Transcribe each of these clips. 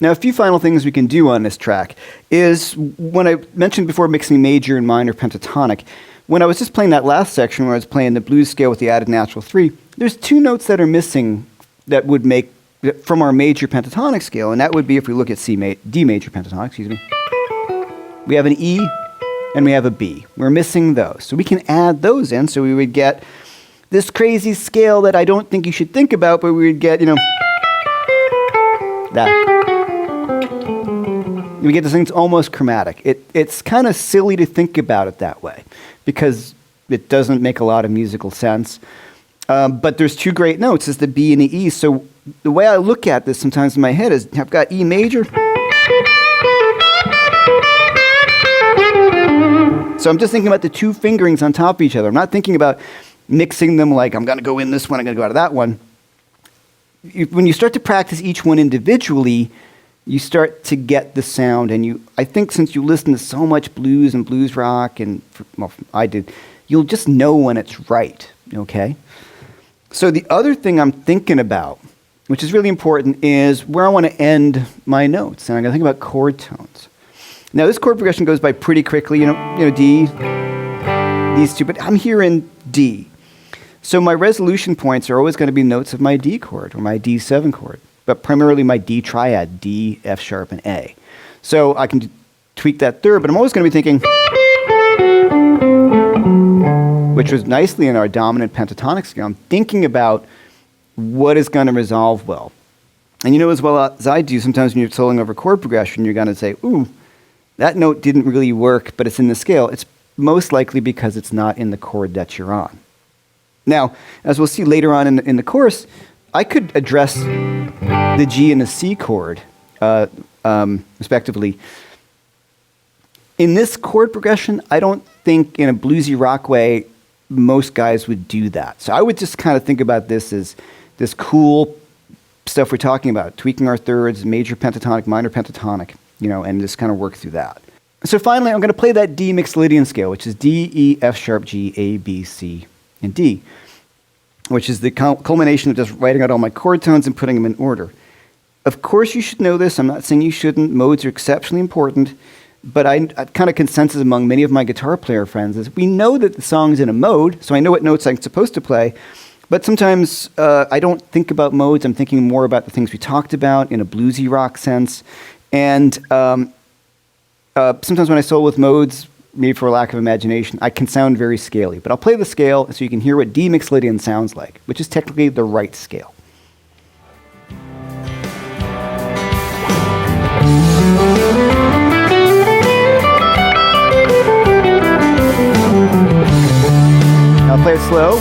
Now, a few final things we can do on this track is, when I mentioned before mixing major and minor pentatonic, when I was just playing that last section where I was playing the blues scale with the added natural 3, there's 2 notes that are missing that would make from our major pentatonic scale, and that would be if we look at D major pentatonic, excuse me. We have an E and we have a B. We're missing those. So we can add those in, so we would get this crazy scale that I don't think you should think about, but we would get, that. We get this thing that's almost chromatic. It's kind of silly to think about it that way because it doesn't make a lot of musical sense. But there's 2 great notes, is the B and the E. So the way I look at this sometimes in my head is I've got E major. So I'm just thinking about the 2 fingerings on top of each other. I'm not thinking about mixing them like I'm going to go in this one, I'm going to go out of that one. When you start to practice each one individually, you start to get the sound, and I think since you listen to so much blues and blues rock, and well, I did, you'll just know when it's right, okay? So the other thing I'm thinking about, which is really important, is where I want to end my notes, and I'm going to think about chord tones. Now, this chord progression goes by pretty quickly, D, these 2, but I'm here in D. So my resolution points are always going to be notes of my D chord or my D7 chord, but primarily my D triad, D, F sharp, and A. So I can tweak that third, but I'm always going to be thinking, which was nicely in our dominant pentatonic scale. I'm thinking about what is going to resolve well. And as well as I do, sometimes when you're soloing over chord progression, you're going to say, ooh, that note didn't really work, but it's in the scale. It's most likely because it's not in the chord that you're on. Now, as we'll see later on in the course, I could address the G and the C chord, respectively. In this chord progression, I don't think in a bluesy rock way most guys would do that. So I would just kind of think about this as this cool stuff we're talking about, tweaking our thirds, major pentatonic, minor pentatonic, and just kind of work through that. So finally, I'm going to play that D Mixolydian scale, which is D, E, F sharp, G, A, B, C, and D, which is the culmination of just writing out all my chord tones and putting them in order. Of course, you should know this. I'm not saying you shouldn't. Modes are exceptionally important. But kind of consensus among many of my guitar player friends is we know that the song's in a mode, so I know what notes I'm supposed to play. But sometimes I don't think about modes. I'm thinking more about the things we talked about in a bluesy rock sense. And sometimes when I solo with modes, maybe for lack of imagination, I can sound very scaly. But I'll play the scale so you can hear what D Mixolydian sounds like, which is technically the right scale. I'll play it slow.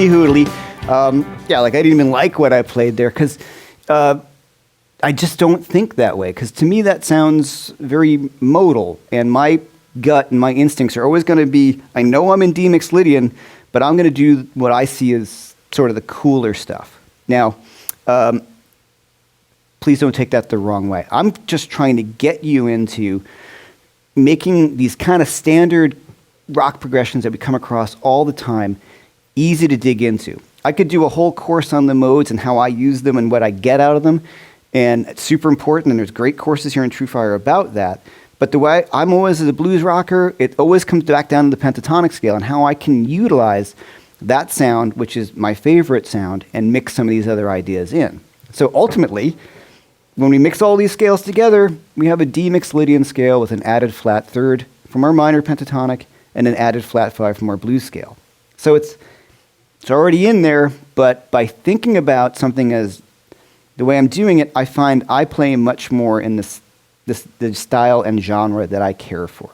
Hoodly. Yeah, like I didn't even like what I played there because I just don't think that way, because to me that sounds very modal, and my gut and my instincts are always going to be, I know I'm in D Mixolydian, but I'm going to do what I see as sort of the cooler stuff. Now, please don't take that the wrong way. I'm just trying to get you into making these kind of standard rock progressions that we come across all the time easy to dig into. I could do a whole course on the modes and how I use them and what I get out of them. And it's super important, and there's great courses here in TrueFire about that. But the way I'm always as a blues rocker, it always comes back down to the pentatonic scale and how I can utilize that sound, which is my favorite sound, and mix some of these other ideas in. So ultimately, when we mix all these scales together, we have a D Mixolydian scale with an added flat third from our minor pentatonic and an added flat 5 from our blues scale. So it's already in there, but by thinking about something as the way I'm doing it, I find I play much more in the style and genre that I care for.